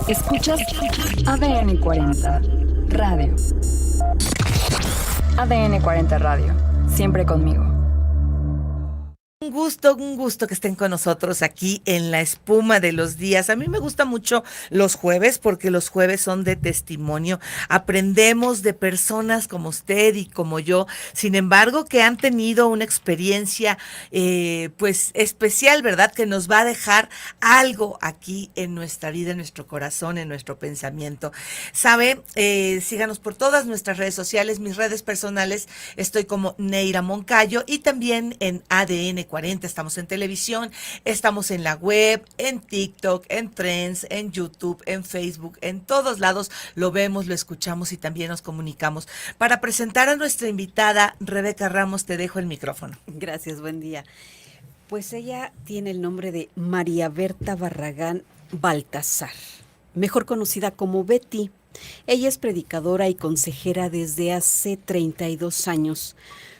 Escuchas ADN 40 Radio. ADN 40 Radio. Siempre conmigo. Un gusto que estén con nosotros aquí en La Espuma de los Días. A mí me gusta mucho los jueves porque los jueves son de testimonio. Aprendemos de personas como usted y como yo, sin embargo, que han tenido una experiencia pues especial, ¿verdad? Que nos va a dejar algo aquí en nuestra vida, en nuestro corazón, en nuestro pensamiento. ¿Sabe? Síganos por todas nuestras redes sociales, mis redes personales. Estoy como Neira Moncayo y también en ADN 40. Estamos en televisión, estamos en la web, en TikTok, en Trends, en YouTube, en Facebook, en todos lados lo vemos, lo escuchamos y también nos comunicamos. Para presentar a nuestra invitada, Rebeca Ramos, te dejo el micrófono. Gracias, buen día. Pues ella tiene el nombre de María Berta Barragán Baltasar, mejor conocida como Betty. Ella es predicadora y consejera desde hace 32 años.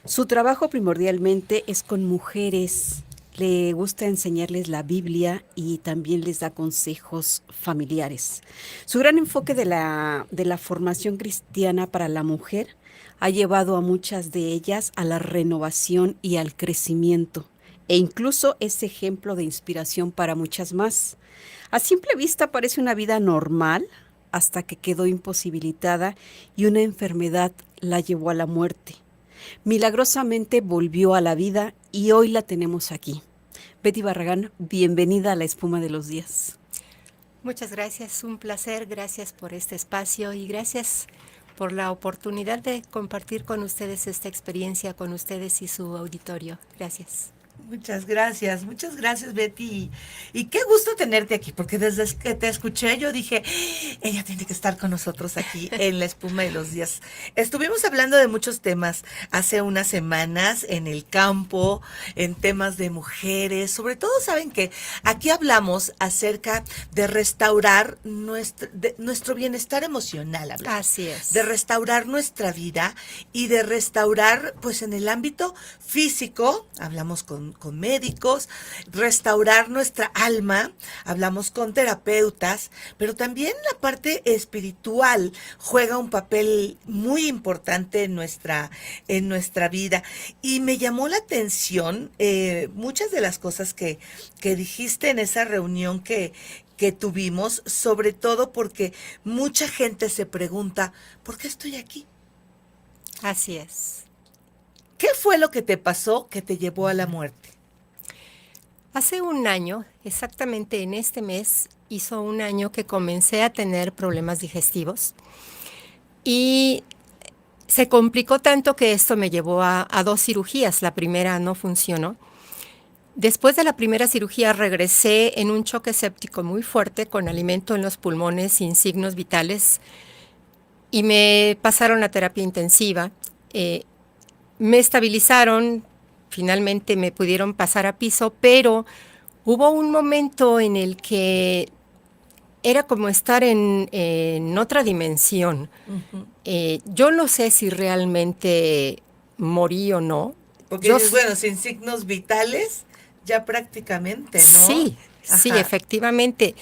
Su trabajo primordialmente es con mujeres. Le gusta enseñarles la Biblia y también les da consejos familiares. Su gran enfoque de la formación cristiana para la mujer ha llevado a muchas de ellas a la renovación y al crecimiento, e incluso es ejemplo de inspiración para muchas más. A simple vista parece una vida normal hasta que quedó imposibilitada y una enfermedad la llevó a la muerte. Milagrosamente volvió a la vida y hoy la tenemos aquí. Betty Barragán, bienvenida a La Espuma de los Días. Muchas gracias, un placer, gracias por este espacio y gracias por la oportunidad de compartir con ustedes esta experiencia, con ustedes y su auditorio. Gracias. Muchas gracias, Betty. Y qué gusto tenerte aquí, porque desde que te escuché yo dije, ella tiene que estar con nosotros aquí en La Espuma de los Días. Estuvimos hablando de muchos temas hace unas semanas en el campo, en temas de mujeres. Sobre todo, saben que aquí hablamos acerca de restaurar nuestro bienestar emocional. Hablamos. Así es. De restaurar nuestra vida y de restaurar, pues en el ámbito físico, hablamos con médicos, restaurar nuestra alma, hablamos con terapeutas, pero también la parte espiritual juega un papel muy importante en nuestra vida. Y me llamó la atención muchas de las cosas que dijiste en esa reunión que tuvimos, sobre todo porque mucha gente se pregunta, ¿por qué estoy aquí? Así es. ¿Qué fue lo que te pasó que te llevó a la muerte? Hace un año, exactamente en este mes, hizo un año que comencé a tener problemas digestivos y se complicó tanto que esto me llevó a 2 cirugías. La primera no funcionó. Después de la primera cirugía regresé en un choque séptico muy fuerte con alimento en los pulmones sin signos vitales y me pasaron a terapia intensiva. Me estabilizaron, finalmente me pudieron pasar a piso, pero hubo un momento en el que era como estar en otra dimensión. Uh-huh. Yo no sé si realmente morí o no. Porque bueno, sin signos vitales, ya prácticamente, ¿no? Sí, ajá. Sí, efectivamente.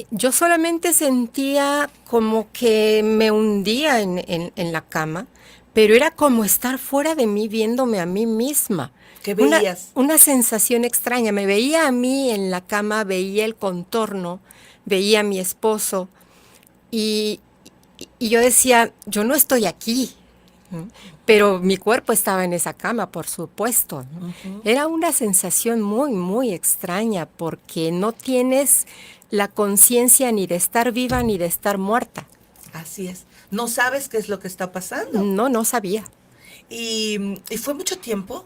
Yo solamente sentía como que me hundía en la cama, pero era como estar fuera de mí viéndome a mí misma. ¿Qué veías? Una sensación extraña. Me veía a mí en la cama, veía el contorno, veía a mi esposo y yo decía, yo no estoy aquí, ¿no? Pero mi cuerpo estaba en esa cama, por supuesto, ¿no? Uh-huh. Era una sensación muy, muy extraña porque no tienes la conciencia ni de estar viva ni de estar muerta. Así es. ¿No sabes qué es lo que está pasando? No sabía. ¿Y fue mucho tiempo?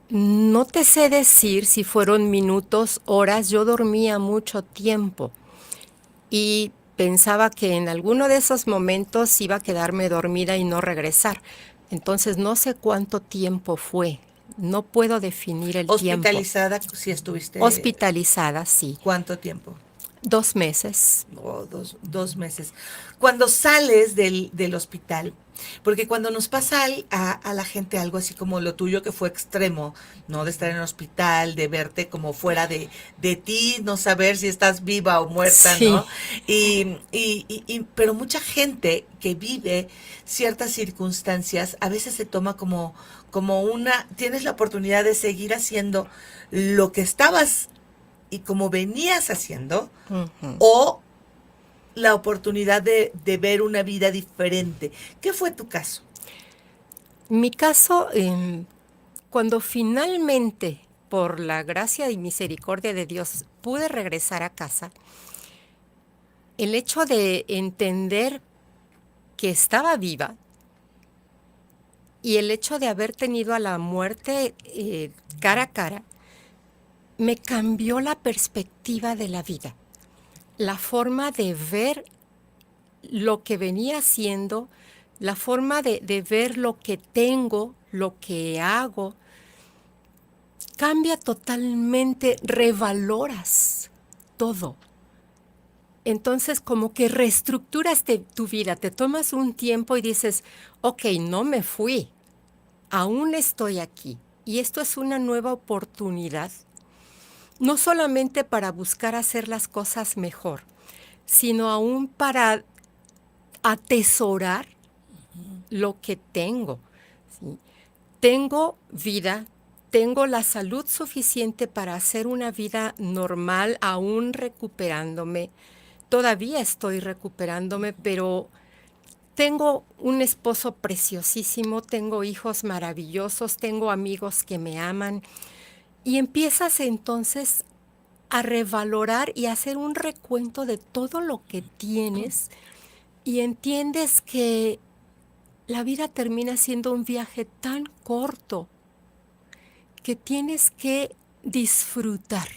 No te sé decir si fueron minutos, horas. Yo dormía mucho tiempo y pensaba que en alguno de esos momentos iba a quedarme dormida y no regresar. Entonces no sé cuánto tiempo fue. No puedo definir el tiempo. ¿Hospitalizada si estuviste? Hospitalizada, sí. ¿Cuánto tiempo? 2 meses. O dos meses. Cuando sales del hospital, porque cuando nos pasa a la gente algo así como lo tuyo que fue extremo, ¿no? De estar en el hospital, de verte como fuera de ti, no saber si estás viva o muerta, Sí. ¿no? Pero mucha gente que vive ciertas circunstancias a veces se toma tienes la oportunidad de seguir haciendo lo que estabas y como venías haciendo, Ujú. o la oportunidad de ver una vida diferente. ¿Qué fue tu caso? Mi caso, cuando finalmente, por la gracia y misericordia de Dios, pude regresar a casa, el hecho de entender que estaba viva y el hecho de haber tenido a la muerte cara a cara, me cambió la perspectiva de la vida, la forma de ver lo que venía haciendo, la forma de ver lo que tengo, lo que hago, cambia totalmente, revaloras todo. Entonces, como que reestructuras tu vida, te tomas un tiempo y dices, ok, no me fui, aún estoy aquí. Y esto es una nueva oportunidad, no solamente para buscar hacer las cosas mejor, sino aún para atesorar lo que tengo. ¿Sí? Tengo vida, tengo la salud suficiente para hacer una vida normal, aún recuperándome. Todavía estoy recuperándome, pero tengo un esposo preciosísimo, tengo hijos maravillosos, tengo amigos que me aman. Y empiezas entonces a revalorar y a hacer un recuento de todo lo que tienes y entiendes que la vida termina siendo un viaje tan corto que tienes que disfrutar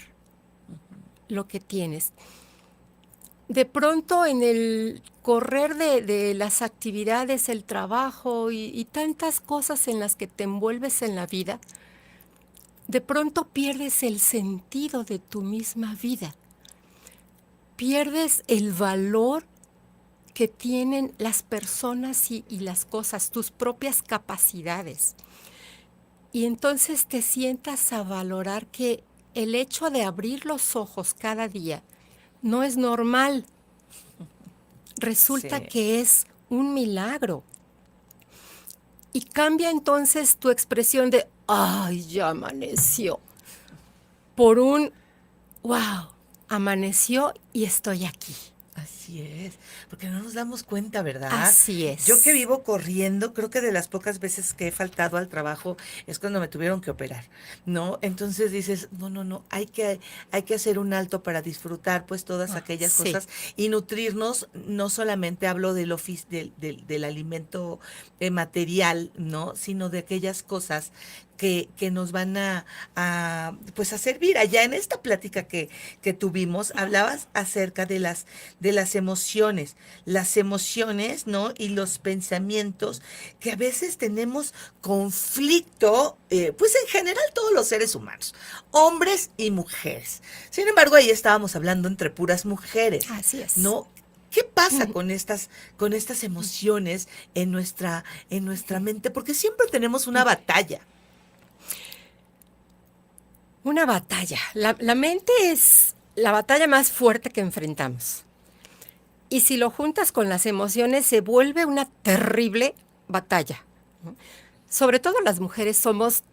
lo que tienes. De pronto en el correr de las actividades, el trabajo y tantas cosas en las que te envuelves en la vida, de pronto pierdes el sentido de tu misma vida. Pierdes el valor que tienen las personas y las cosas, tus propias capacidades. Y entonces te sientas a valorar que el hecho de abrir los ojos cada día no es normal. Resulta Sí. que es un milagro. Y cambia entonces tu expresión de, ay, ya amaneció, por un, wow, amaneció y estoy aquí. Así es, porque no nos damos cuenta, ¿verdad? Así es. Yo que vivo corriendo, creo que de las pocas veces que he faltado al trabajo es cuando me tuvieron que operar, ¿no? Entonces dices, no, hay que hacer un alto para disfrutar pues todas aquellas sí. cosas y nutrirnos, no solamente hablo del alimento material, ¿no? Sino de aquellas cosas que nos van pues a servir. Allá en esta plática que tuvimos, hablabas acerca de las emociones, ¿no? Y los pensamientos que a veces tenemos conflicto, pues en general todos los seres humanos, hombres y mujeres. Sin embargo, ahí estábamos hablando entre puras mujeres, Así es. ¿no? ¿Qué pasa con estas emociones en nuestra mente? Porque siempre tenemos una batalla. Una batalla. La mente es la batalla más fuerte que enfrentamos. Y si lo juntas con las emociones, se vuelve una terrible batalla, ¿no? Sobre todo las mujeres somos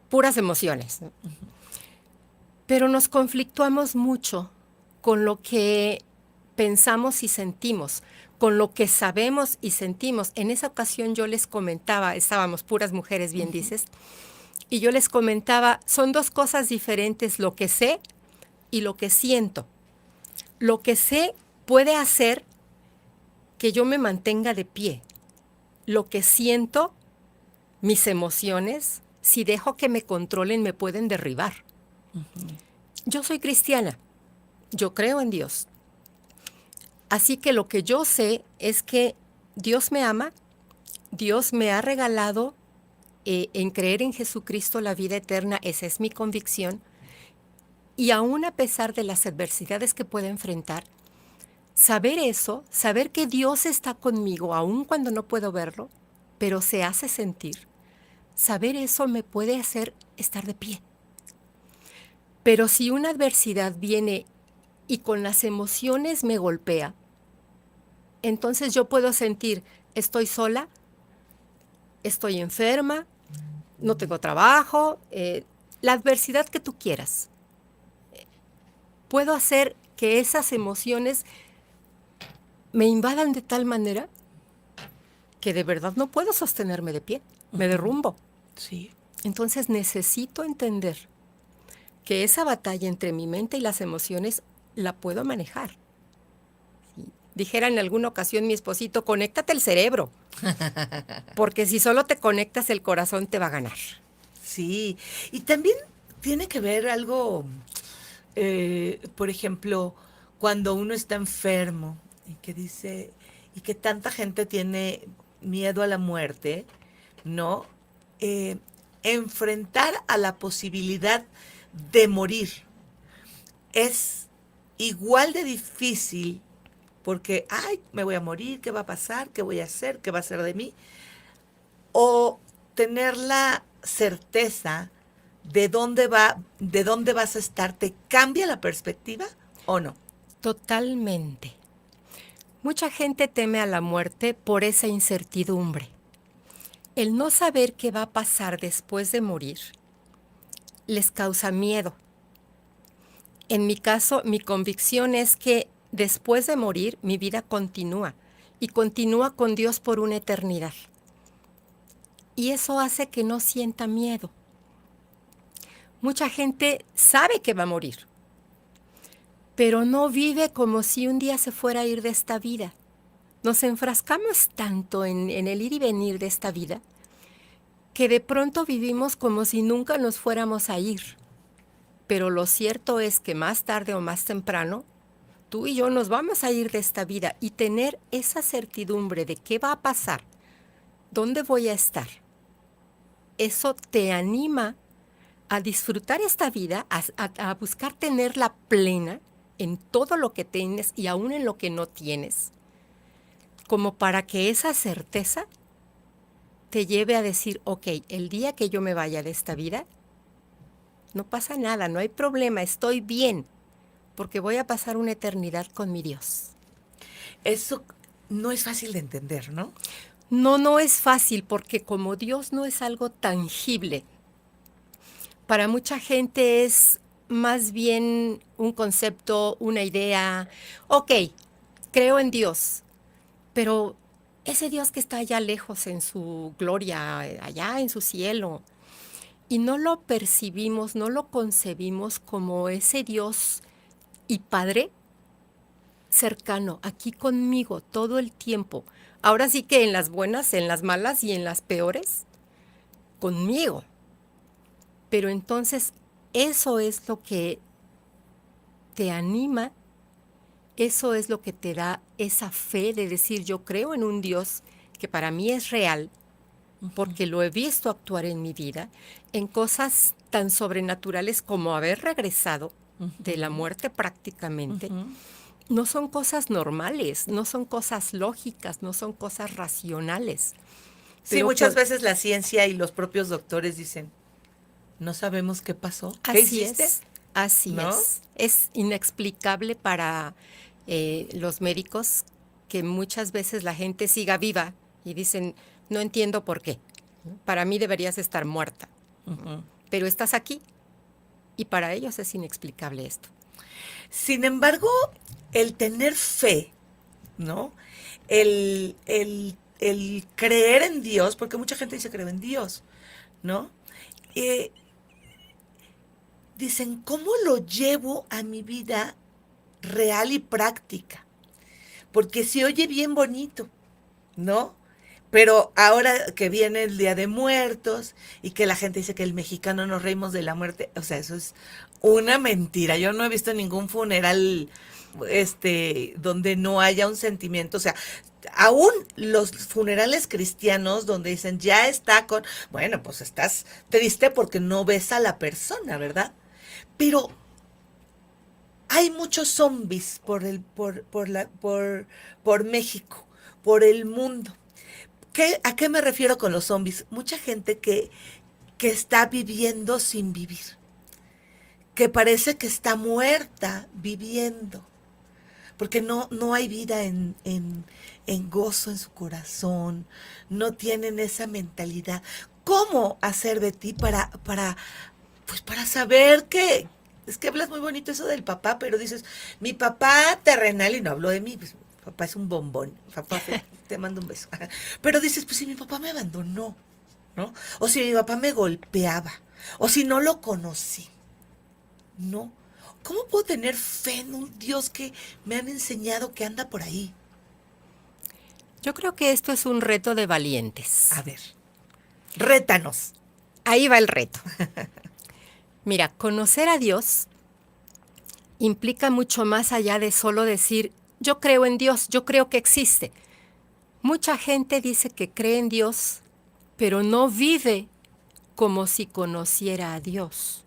puras emociones, ¿no? Pero nos conflictuamos mucho con lo que pensamos y sentimos, con lo que sabemos y sentimos. En esa ocasión yo les comentaba, estábamos puras mujeres, bien dices, y yo les comentaba, son dos cosas diferentes, lo que sé y lo que siento. Lo que sé puede hacer que yo me mantenga de pie. Lo que siento, mis emociones, si dejo que me controlen, me pueden derribar. Yo soy cristiana, yo creo en Dios. Así que lo que yo sé es que Dios me ama, Dios me ha regalado en creer en Jesucristo la vida eterna, esa es mi convicción, Y aún a pesar de las adversidades que pueda enfrentar, saber eso, saber que Dios está conmigo, aun cuando no puedo verlo, pero se hace sentir, saber eso me puede hacer estar de pie. Pero si una adversidad viene y con las emociones me golpea, entonces yo puedo sentir, estoy sola, estoy enferma, no tengo trabajo, la adversidad que tú quieras. Puedo hacer que esas emociones me invadan de tal manera que de verdad no puedo sostenerme de pie, me derrumbo. Sí. Entonces necesito entender que esa batalla entre mi mente y las emociones la puedo manejar. Sí. Dijera en alguna ocasión mi esposito, conéctate el cerebro, porque si solo te conectas el corazón te va a ganar. Sí, y también tiene que ver algo, por ejemplo, cuando uno está enfermo y que dice, y que tanta gente tiene miedo a la muerte, ¿no? Enfrentar a la posibilidad de morir es igual de difícil porque, ay, me voy a morir, ¿qué va a pasar? ¿Qué voy a hacer? ¿Qué va a ser de mí? O tener la certeza de dónde vas a estar, ¿te cambia la perspectiva o no? Totalmente. Mucha gente teme a la muerte por esa incertidumbre. El no saber qué va a pasar después de morir les causa miedo. En mi caso, mi convicción es que después de morir, mi vida continúa y continúa con Dios por una eternidad. Y eso hace que no sienta miedo. Mucha gente sabe que va a morir, pero no vive como si un día se fuera a ir de esta vida. Nos enfrascamos tanto en el ir y venir de esta vida que de pronto vivimos como si nunca nos fuéramos a ir. Pero lo cierto es que más tarde o más temprano, tú y yo nos vamos a ir de esta vida y tener esa certidumbre de qué va a pasar, dónde voy a estar. Eso te anima a disfrutar esta vida, a buscar tenerla plena en todo lo que tienes y aún en lo que no tienes, como para que esa certeza te lleve a decir, ok, el día que yo me vaya de esta vida, no pasa nada, no hay problema, estoy bien, porque voy a pasar una eternidad con mi Dios. Eso no es fácil de entender, ¿no? No es fácil, porque como Dios no es algo tangible, para mucha gente es más bien un concepto, una idea. Ok, creo en Dios, pero ese Dios que está allá lejos en su gloria, allá en su cielo, y no lo percibimos, no lo concebimos como ese Dios y Padre cercano, aquí conmigo todo el tiempo. Ahora sí que en las buenas, en las malas y en las peores, conmigo. Pero entonces eso es lo que te anima, eso es lo que te da esa fe de decir, yo creo en un Dios que para mí es real, porque lo he visto actuar en mi vida, en cosas tan sobrenaturales como haber regresado de la muerte prácticamente. No son cosas normales, no son cosas lógicas, no son cosas racionales. Sí, muchas veces la ciencia y los propios doctores dicen, no sabemos qué pasó. ¿Qué hiciste? Así ¿No? es. Es inexplicable para los médicos que muchas veces la gente siga viva y dicen, no entiendo por qué. Para mí deberías estar muerta, pero estás aquí y para ellos es inexplicable esto. Sin embargo, el tener fe, ¿no? El creer en Dios, porque mucha gente dice creo en Dios, ¿no? Dicen, ¿cómo lo llevo a mi vida real y práctica? Porque se oye bien bonito, ¿no? Pero ahora que viene el Día de Muertos y que la gente dice que el mexicano nos reímos de la muerte, o sea, eso es una mentira. Yo no he visto ningún funeral donde no haya un sentimiento, o sea, aún los funerales cristianos donde dicen ya está con, bueno, pues estás triste porque no ves a la persona, ¿verdad? Pero hay muchos zombies por México, por el mundo. ¿A qué me refiero con los zombies? Mucha gente que está viviendo sin vivir, que parece que está muerta viviendo, porque no hay vida en gozo en su corazón, no tienen esa mentalidad. ¿Cómo hacer de ti pues para saber que, es que hablas muy bonito eso del papá, pero dices, mi papá terrenal, y no hablo de mí, pues mi papá es un bombón, papá, te mando un beso. Pero dices, pues si mi papá me abandonó, ¿no? O si mi papá me golpeaba, o si no lo conocí, ¿no? ¿Cómo puedo tener fe en un Dios que me han enseñado que anda por ahí? Yo creo que esto es un reto de valientes. A ver, rétanos. Ahí va el reto. Mira, conocer a Dios implica mucho más allá de solo decir, yo creo en Dios, yo creo que existe. Mucha gente dice que cree en Dios, pero no vive como si conociera a Dios.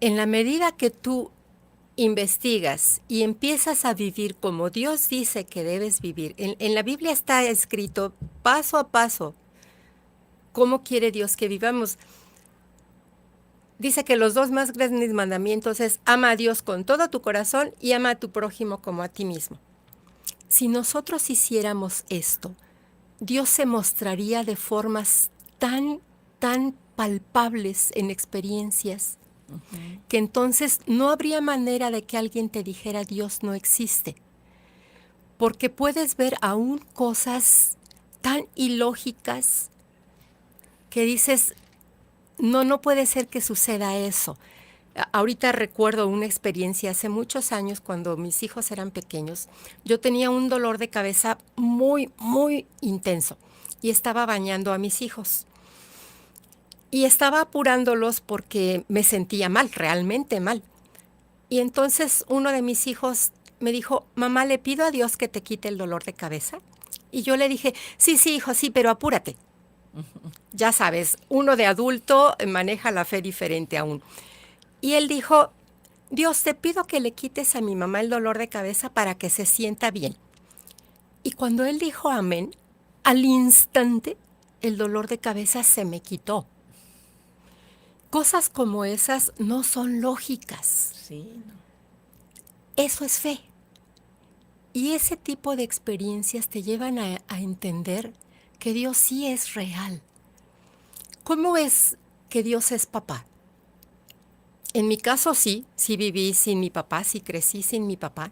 En la medida que tú investigas y empiezas a vivir como Dios dice que debes vivir, en la Biblia está escrito paso a paso cómo quiere Dios que vivamos. Dice que los 2 más grandes mandamientos es ama a Dios con todo tu corazón y ama a tu prójimo como a ti mismo. Si nosotros hiciéramos esto, Dios se mostraría de formas tan palpables en experiencias, que entonces no habría manera de que alguien te dijera Dios no existe. Porque puedes ver aún cosas tan ilógicas que dices, no puede ser que suceda eso. Ahorita recuerdo una experiencia hace muchos años cuando mis hijos eran pequeños. Yo tenía un dolor de cabeza muy intenso y estaba bañando a mis hijos. Y estaba apurándolos porque me sentía mal, realmente mal. Y entonces uno de mis hijos me dijo, mamá, ¿le pido a Dios que te quite el dolor de cabeza? Y yo le dije, sí, hijo, sí, pero apúrate. Ya sabes, uno de adulto maneja la fe diferente aún. Y él dijo, Dios, te pido que le quites a mi mamá el dolor de cabeza para que se sienta bien. Y cuando él dijo amén, al instante el dolor de cabeza se me quitó. Cosas como esas no son lógicas. Sí, no. Eso es fe. Y ese tipo de experiencias te llevan a entender que Dios sí es real. ¿Cómo es que Dios es papá? En mi caso sí viví sin mi papá, sí crecí sin mi papá.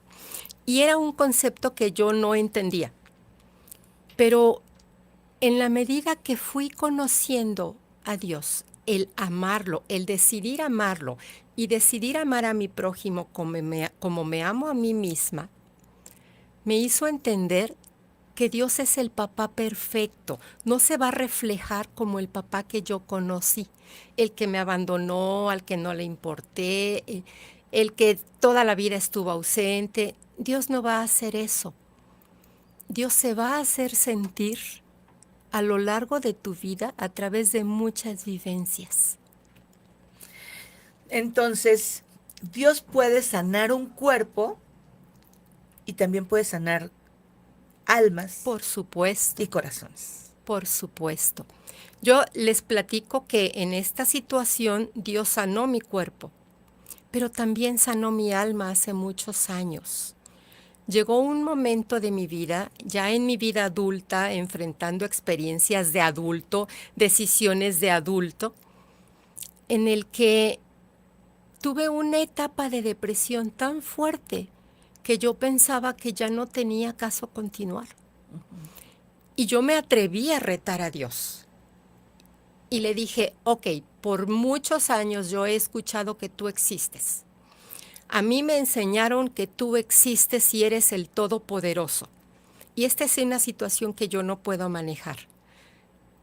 Y era un concepto que yo no entendía. Pero en la medida que fui conociendo a Dios, el amarlo, el decidir amarlo y decidir amar a mi prójimo como me amo a mí misma, me hizo entender que Dios es el papá perfecto. No se va a reflejar como el papá que yo conocí, el que me abandonó, al que no le importé, el que toda la vida estuvo ausente. Dios no va a hacer eso. Dios se va a hacer sentir a lo largo de tu vida a través de muchas vivencias. Entonces, Dios puede sanar un cuerpo y también puede sanar almas Por supuesto, y corazones. por supuesto. Yo les platico que en esta situación Dios sanó mi cuerpo, pero también sanó mi alma hace muchos años. Llegó un momento de mi vida, ya en mi vida adulta, enfrentando experiencias de adulto, decisiones de adulto, en el que tuve una etapa de depresión tan fuerte que yo pensaba que ya no tenía caso continuar. Y yo me atreví a retar a Dios. Y le dije, ok, por muchos años yo he escuchado que tú existes. A mí me enseñaron que tú existes y eres el Todopoderoso. Y esta es una situación que yo no puedo manejar.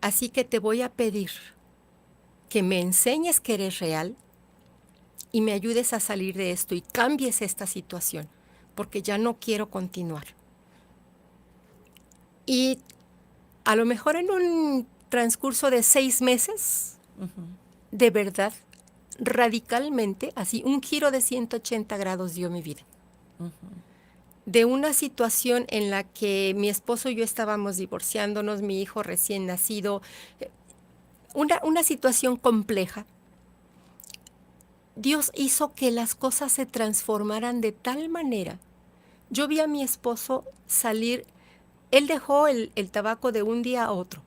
Así que te voy a pedir que me enseñes que eres real y me ayudes a salir de esto y cambies esta situación, porque ya no quiero continuar. Y a lo mejor en un transcurso de 6 meses, de verdad, radicalmente, así, un giro de 180 grados dio mi vida. De una situación en la que mi esposo y yo estábamos divorciándonos, mi hijo recién nacido, una situación compleja. Dios hizo que las cosas se transformaran de tal manera. Yo vi a mi esposo salir, él dejó el tabaco de un día a otro.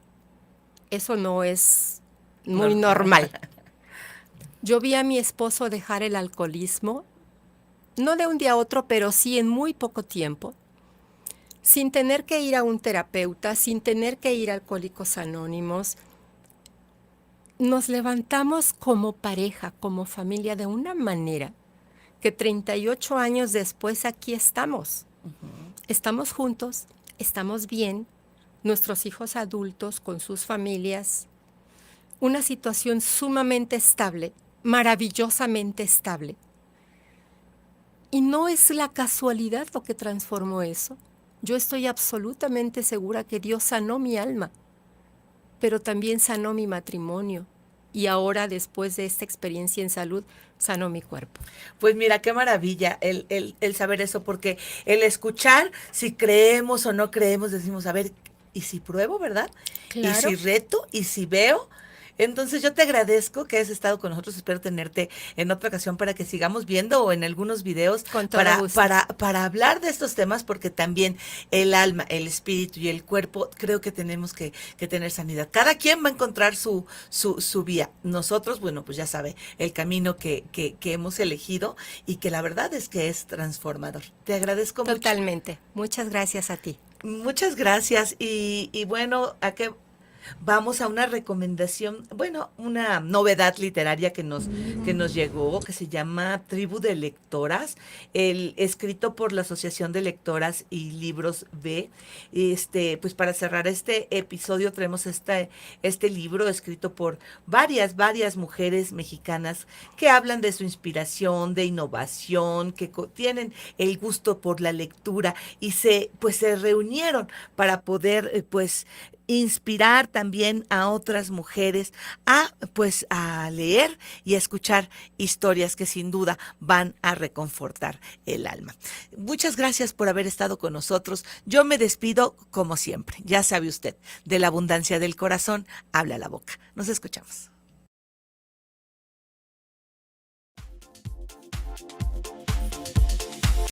Eso no es muy normal. Yo vi a mi esposo dejar el alcoholismo, no de un día a otro, pero sí en muy poco tiempo, sin tener que ir a un terapeuta, sin tener que ir a Alcohólicos Anónimos. Nos levantamos como pareja, como familia, de una manera que 38 años después aquí estamos. Estamos juntos, estamos bien, nuestros hijos adultos con sus familias, una situación sumamente estable, maravillosamente estable. Y no es la casualidad lo que transformó eso. Yo estoy absolutamente segura que Dios sanó mi alma, pero también sanó mi matrimonio. Y ahora, después de esta experiencia en salud, sanó mi cuerpo. Pues mira, qué maravilla el saber eso, porque el escuchar, si creemos o no creemos, decimos, a ver, ¿y si pruebo, verdad? Claro. ¿Y si reto? ¿Y si veo? Entonces yo te agradezco que hayas estado con nosotros. Espero tenerte en otra ocasión para que sigamos viendo o en algunos videos Con todo gusto. para hablar de estos temas, porque también el alma, el espíritu y el cuerpo, creo que tenemos que tener sanidad. Cada quien va a encontrar su vía. Nosotros, bueno, pues ya sabe, el camino que hemos elegido y que la verdad es que es transformador. Te agradezco mucho. Totalmente. Muchas gracias a ti. Muchas gracias. Y bueno, ¿a qué? Vamos a una recomendación, bueno, una novedad literaria que nos llegó, que se llama Tribu de Lectoras, escrito por la Asociación de Lectoras y Libros B. Pues para cerrar este episodio traemos este libro escrito por varias mujeres mexicanas que hablan de su inspiración, de innovación, que tienen el gusto por la lectura y se reunieron para poder, inspirar también a otras mujeres a leer y a escuchar historias que sin duda van a reconfortar el alma. Muchas gracias por haber estado con nosotros. Yo me despido como siempre. Ya sabe usted, de la abundancia del corazón habla la boca. Nos escuchamos.